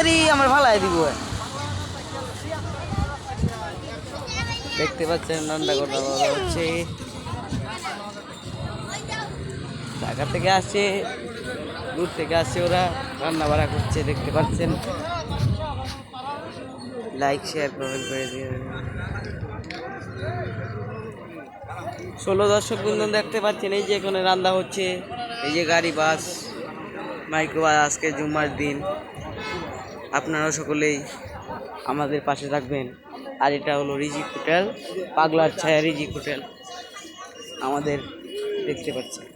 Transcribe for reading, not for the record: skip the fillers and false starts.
তাড়াতাড়ি আমার ভালাই দিব। দেখতে পাচ্ছেন রান্না করা হচ্ছে, ঢাকা থেকে আসছে, দূর থেকে আসছে, ওরা রান্না বাড়া করছে দেখতে পাচ্ছেন। লাইক শেয়ার কমেন্ট করে দিয়ে 16 দর্শক বন্ধু দেখতে পাচ্ছেন। এই যে এখানে রান্না হচ্ছে, এই যে গাড়ি, বাস, মাইক্রো বাস। আজকে জুম্মার দিন, আপনারা সকলেই আমাদের পাশে থাকবেন। আর এটা হলো রিজিক হোটেল, পাগলার ছায়া রিজিক হোটেল আমাদের দেখতে পাচ্ছেন।